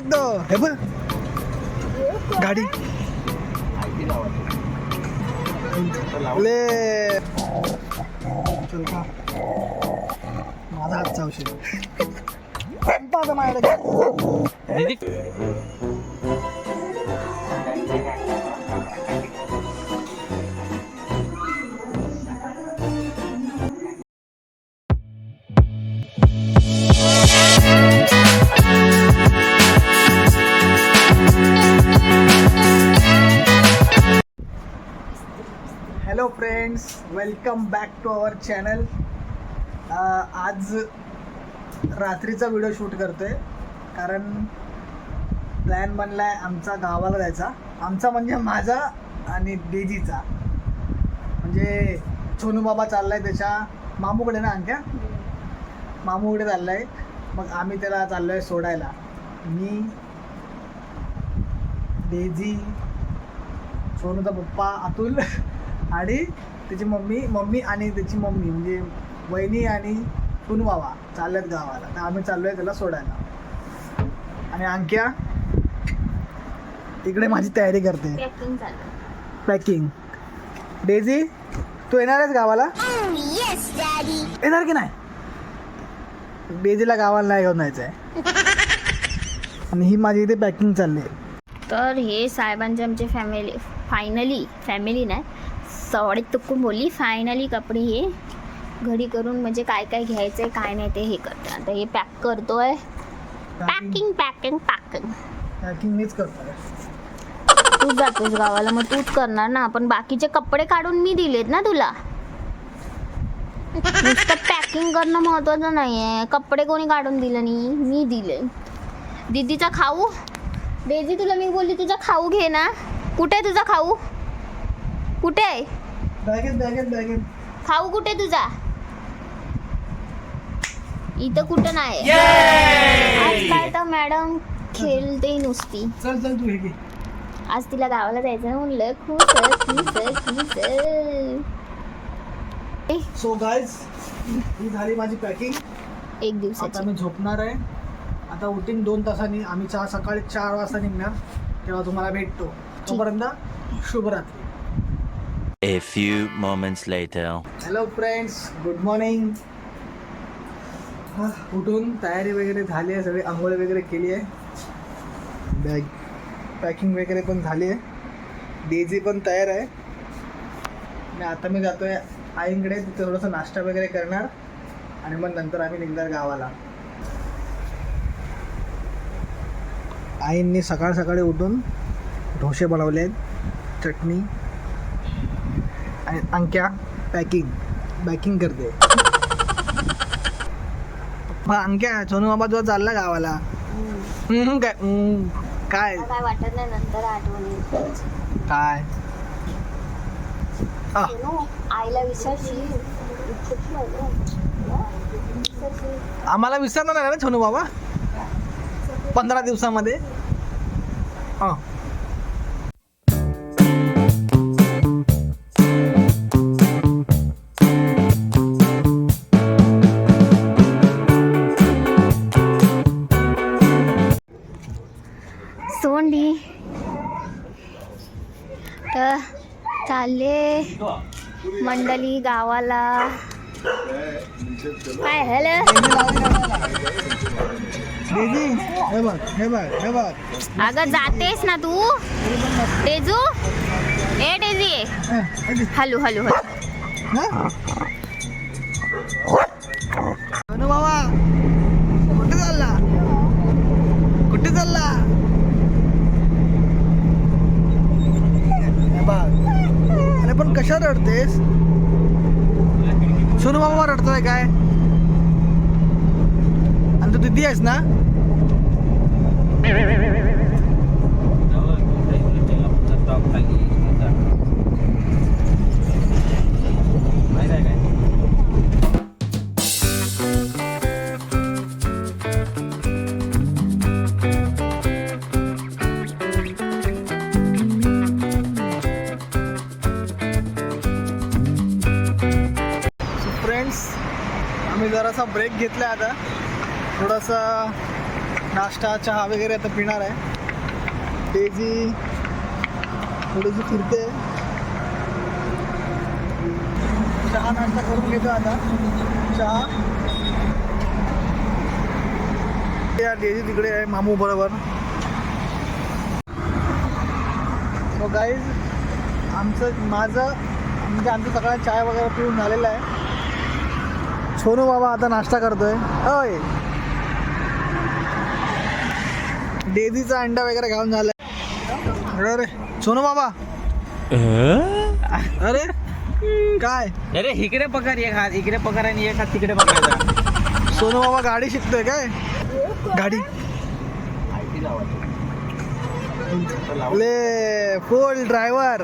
शिकतो हे बघ गाडी ले चल का माझा हात चावशील माझा माझ्याकडे hello friends, welcome back to our channel. आज रात्रीचा व्हिडिओ शूट करतोय कारण प्लॅन बनला आहे आमचा गावाला जायचा. आमचा म्हणजे माझा आणि डेजीचा, म्हणजे सोनू बाबा चालला आहे त्याच्या मामूकडे ना, अंक्या मामूकडे चालला आहे. मग आम्ही त्याला चाललो आहे सोडायला. मी, डेजी, सोनूचा पप्पा अतुल आणि त्याची मम्मी आणि त्याची मम्मी म्हणजे वहिनी आणि सोनू बाबा चाललेत गावाला. तर आम्ही चाललो आहे त्याला सोडायला. आणि अंक्या इकडे माझी तयारी करते, पॅकिंग. डेझी, तू येणार आहेस गावाला? येणार की नाही? डेझीला गावाला नाही घेऊन जायचं आहे. आणि ही माझी इथे पॅकिंग चालली आहे. तर हे साहेबांचे आमचे फॅमिली नाही, सॉरी तुकून बोलली, फायनली कपडे हे घडी करून म्हणजे काय काय घ्यायचं आहे काय नाही ते हे करते. आता हे पॅक करतोय. पॅकिंग मीच करतोय. तूच जातोस गावाला, मग तूच करणार ना. पण बाकीचे कपडे काढून मी दिलेत ना तुला. नुसतं पॅकिंग करणं महत्वाचं नाही आहे. कपडे कोणी काढून दिलं नाही, मी दिले. दीदीचा खाऊ, डेझी तुला मी बोलली तुझा खाऊ घे ना. कुठे आहे तुझा खाऊ? कुठे आहे बॅगेत खाऊ? कुठे तुझा? इथं कुठं नाही. आज काय तर मॅडम खेळते नुसती. चल तू हे घे. आज तिला गावाला जायचं म्हणलं. खुश. सो गाईज, ही झाली माझी पॅकिंग. एक आता दिवसाची. मी झोपणार आहे. आता उठीन 2 तासांनी. आम्ही सकाळी 4 वाजता निघणार, तेव्हा तुम्हाला भेटतो. तोपर्यंत शुभरात्री. A few moments later. Hello friends, good morning. उठून तयारी वगैरे झाली आहे, सगळी आंघोळ वगैरे केली आहे, बॅग पॅकिंग वगैरे पण झाली आहे. डेझी पण तयार आहे. आणि आता मी जातो आहे आईंकडे. तिथे थोडंसं नाश्ता वगैरे करणार आणि मग नंतर आम्ही निघणार गावाला. आईंनी सकाळी उठून ढोसे बनवले आहेत, चटणी, आणि अंक्या पॅकिंग करते. मग अंक्या, सोनू बाबा तुझा चालला गावाला. काय काय वाटत नाही, नंतर आठवण काय आईला विसरशील. आम्हाला विसरणार नाही ना सोनू बाबा 15 दिवसामध्ये. हां, सोंडी तर चालले मंडळी गावाला. काय हॅलो डेझी, हे बघ. अगं जातेस ना तू डेजू? ए डेझी, हॅलो. सोनू बाबा कुठे चालला? अरे पण कशा रडतेस? सोनू बाबा रडतोय काय? आणि तू दिदी आहेस ना? आम्ही जरासा ब्रेक घेतला. आता थोडासा नाश्ता चहा वगैरे आता पिणार आहे. डेझी थोडीशी फिरते. चहा नाश्ता करून घेतो आता. चहा या डेझी तिकडे आहे मामू बरोबर. सो गाईज माझं सगळं चाय वगैरे पिऊन झालेलं आहे. सोनू बाबा आता नाश्ता करतोय. होय डेझीचा अंडा वगैरे खाऊन झालाय. अरे सोनू बाबा अरे काय अरे इकडे पकार एक हात इकडे पकार आणि एक हात तिकडे पकडायचा. सोनू बाबा गाडी शिकतोय काय? गाडी ले फुल ड्रायव्हर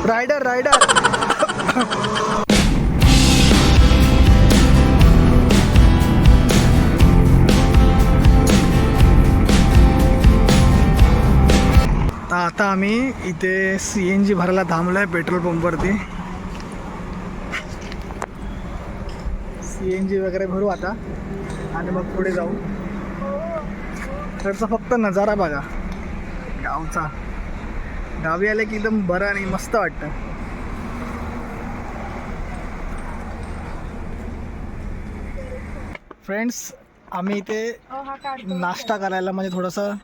रायडर आता आम्ही इथे CNG भरायला थांबलोय पेट्रोल पंपवरती. CNG वगैरे भरू आता आणि मग पुढे जाऊ. त्याचा फक्त नजारा बघा गावचा. गावी आले की एकदम बरं आणि मस्त वाटतं. फ्रेंड्स आम्ही इथे नाश्ता करायला म्हणजे थोडंसं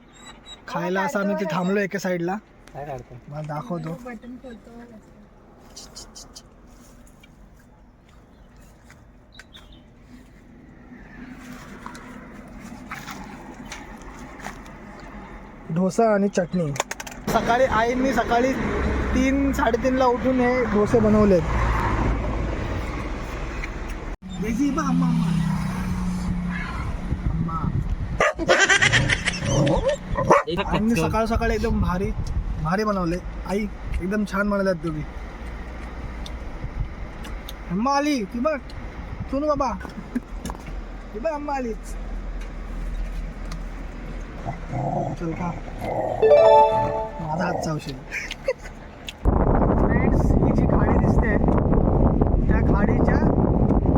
खायला असं आम्ही इथे थांबलो एका साईडला. काय काढतो मला दाखवतो. डोसा आणि चटणी. सकाळी आईंनी सकाळी 3-3:30ला उठून हे डोसे बनवलेत. आईंनी सकाळ सकाळी एकदम भारी बनवले. आई एकदम छान बनवल्यात तुम्ही. अम्मा आली ती बघ. सोनू बाबा ती बघ अम्मा आली. चल का माझा हात चावशील. फ्रेंड्स ही जी खाडी दिसते त्या खाडीच्या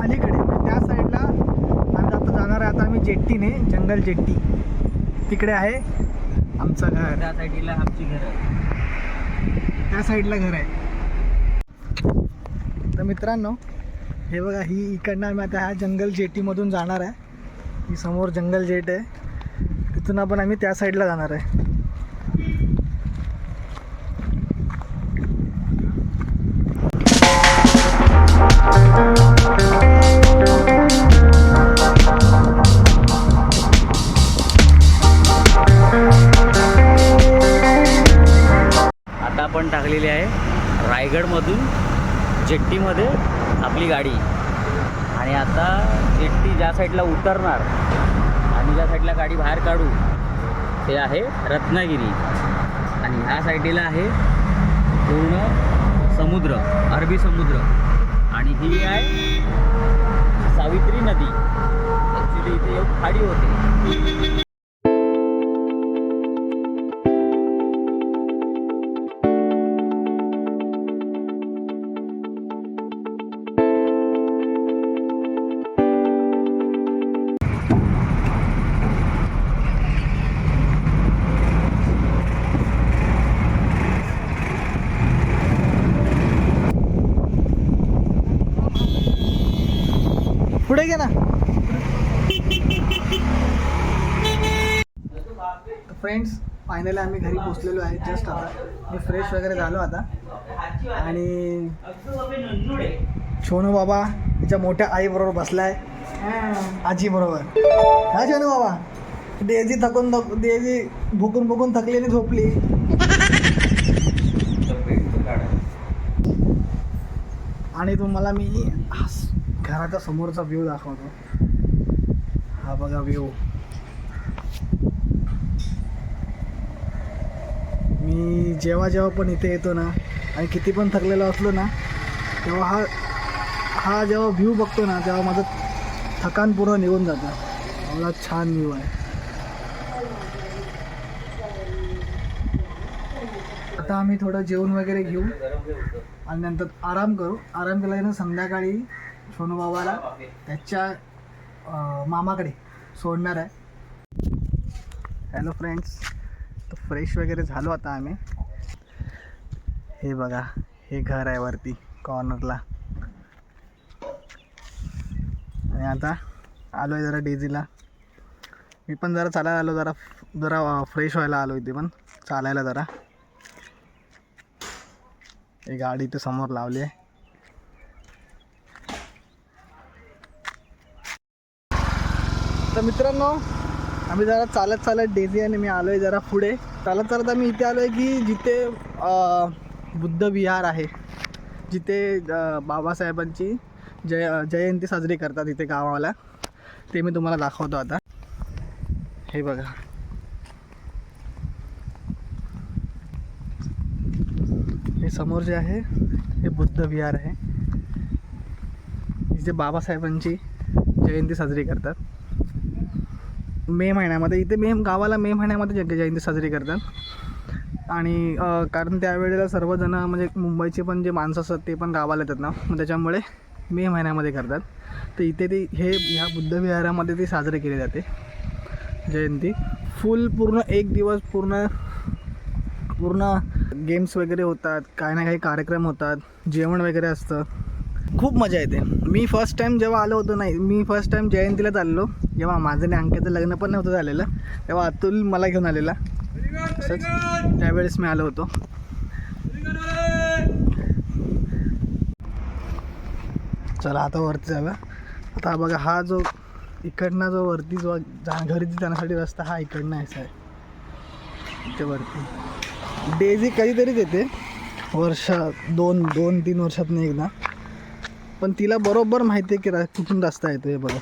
अलीकडे त्या साईडला आम्ही आता जाणार आहे. आता आम्ही जेट्टीने जंगल जेट्टी तिकडे आहे आमचं घर. त्या साईडला आमची घर आहे. त्या साईडला घर आहे. तर मित्रांनो हे बघा ही इकडनं आम्ही आता ह्या जंगल जेटीमधून जाणार आहे. ही समोर जंगल जेट आहे. तिथून आपण आम्ही त्या साईडला जाणार आहे. आता आपण टाकलेली आहे रायगडमधून जेट्टीमध्ये आपली गाडी. आणि आता जेट्टी ज्या साईडला उतरणार आणि ज्या साईडला गाडी बाहेर काढू ते आहे रत्नागिरी. आणि ह्या साईडला आहे पूर्ण समुद्र, अरबी समुद्र. आणि ही आहे सावित्री नदी. ॲक्च्युली इथे एक खाडी होते. पुढे घे ना. फ्रेंड्स फायनली आम्ही घरी पोचलेलो आहे. जस्ट आता मी फ्रेश वगैरे झालो आता. आणि सोनू बाबा तिच्या मोठ्या आईबरोबर बसलाय आजी बरोबर. हा सोनू बाबा डेझी भुकून थकली आणि झोपली. आणि तुम्हाला मी घराच्या समोरचा व्ह्यू दाखवतो. हा बघा व्ह्यू. मी जेव्हा पण इथे येतो ना आणि किती पण थकलेलो असलो ना तेव्हा हा जेव्हा व्ह्यू बघतो ना तेव्हा माझं थकान पूर्ण निघून जातं. एवढा छान व्ह्यू आहे. आता आम्ही थोडं जेवण वगैरे घेऊ आणि नंतर आराम करू. आराम केल्यानंतर संध्याकाळी सोनू बाबाला त्याच्या मामाकडे सोडणार आहे. Hello friends. तर फ्रेश वगैरे झालो आता आम्ही. हे बघा, हे घर आहे वरती कॉर्नरला. आणि आता आलो आहे जरा डेझीला. मी पण जरा चालायला आलो, जरा फ्रेश व्हायला आलो इथे पण चालायला जरा. ही गाडी इथे समोर लावली आहे. तर मित्रांनो, आम्ही जरा चालत डेझी आणि मी आलो आहे जरा पुढे. चालत आम्ही इथे आलो आहे की जिथे बुद्ध विहार आहे, जिथे बाबासाहेबांची जयंती साजरी करतात इथे गावाला. ते मी तुम्हाला दाखवतो आता. हे बघा, हे समोर जे आहे हे बुद्ध विहार आहे, जिथे बाबासाहेबांची जयंती साजरी करतात मे महिन्यामध्ये. इथे गावाला मे महिन्यामध्ये जयंती साजरी करतात. आणि कारण त्यावेळेला सर्वजण म्हणजे मुंबईचे पण जे माणसं असतात ते पण गावाला येतात ना, मग त्याच्यामुळे मे महिन्यामध्ये करतात. तर इथे ह्या बुद्ध विहारामध्ये ती साजरी केली जाते जयंती. पूर्ण एक दिवस पूर्ण गेम्स वगैरे होतात, काही ना काही कार्यक्रम होतात, जेवण वगैरे असतं. खूप मजा येते. मी फर्स्ट टाईम जेव्हा आलो होतो, मी फर्स्ट टाईम जयंतीलाच आलेलो. जेव्हा माझं आणि अंकिताचं लग्न पण नव्हतं झालेलं, तेव्हा अतुल मला घेऊन आलेला. तसंच त्यावेळेस मी आलो होतो. चला आता वरती जाऊया. आता बघा, हा जो इकडनं जो वरती घरी जाण्यासाठी रस्ता हा इकडनं असा आहे. इथे वरती डेझी कधीतरीच येते, दोन-तीन वर्षातून एकदा. पण तिला बरोबर माहिती आहे की कुठून रस्ता येतो. हे बघा,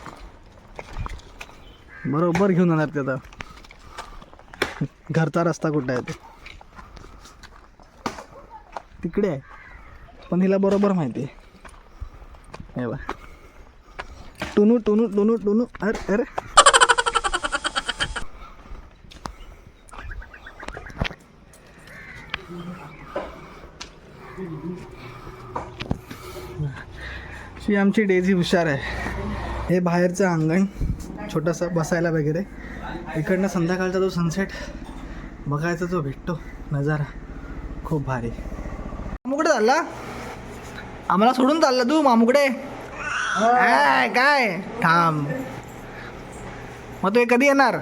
बरोबर घेऊन येणार त्याचा घरचा रस्ता कुठं आहे. तिकडे आहे, पण हिला बरोबर माहिती आहे. हे बघ, टुनू टुनू टुनू टुनू. अरे अरे, ही आमची डेझी हुशार आहे. हे बाहेरचं अंगण छोटंसं बसायला वगैरे. इकडनं संध्याकाळचा जो सनसेट बघायचा जो भेटतो नजारा, खूप भारी. मामुकडे चालला, आम्हाला सोडून चालला तू मामुकडे? काय थांब, मग तू कधी येणार?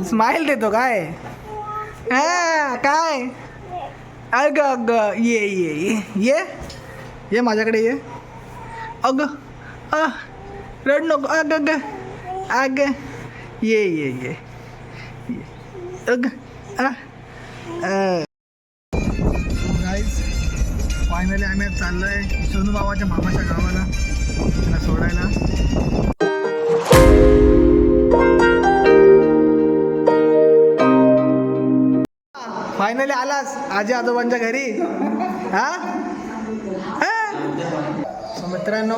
स्माइल देतो काय? काय अग अग ये ये ये ये ये माझ्याकडे ये. अग रड नको. अग अग अग ये ये ये अग. गाईज, फायनली आम्ही आज चाललो आहे सोनू बाबाच्या मामाच्या गावाला त्याला सोडायला. फायनली आलास आजी आजोबांच्या घरी. सो मित्रांनो,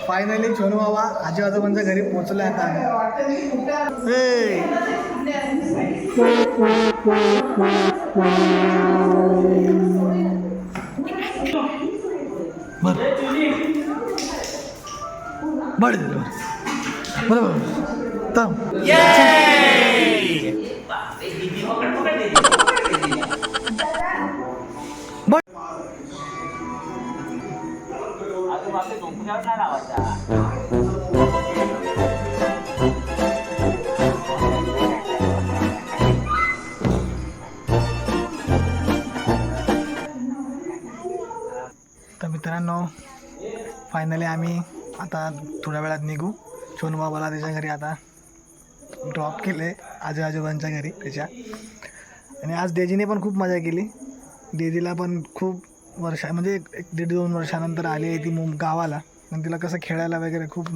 फायनली सोनू बाबा आजी आजोबांच्या घरी पोचले. आता बरोबर तर मित्रांनो, फायनली आम्ही आता थोड्या वेळात निघू. सोनू बाबाला त्याच्या घरी आता ड्रॉप केले, आजोबांच्या घरी त्याच्या. आणि आज डेझीने पण खूप मजा केली. डेझीला पण खूप म्हणजे 1-1.5-2 वर्षानंतर आली आहे ती गावाला. आणि तिला कसं खेळायला वगैरे खूप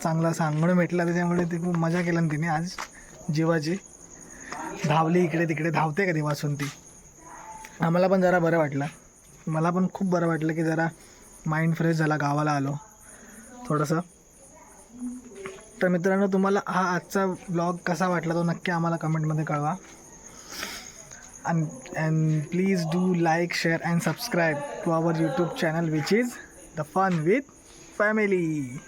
चांगला असं अंगण भेटला, त्याच्यामुळे ती खूप मजा केली ना तिने आज जीवाची. धावली इकडे तिकडे, धावते कधीपासून ती. आम्हाला पण जरा बरं वाटलं, मला पण खूप बरं वाटलं की जरा माइंड फ्रेश झाला, गावाला आलो थोडंसं. तर मित्रांनो, तुम्हाला हा आजचा ब्लॉग कसा वाटला तो नक्की आम्हाला कमेंटमध्ये कळवा. and please do like, share and subscribe to our YouTube channel, which is The Fun with Family.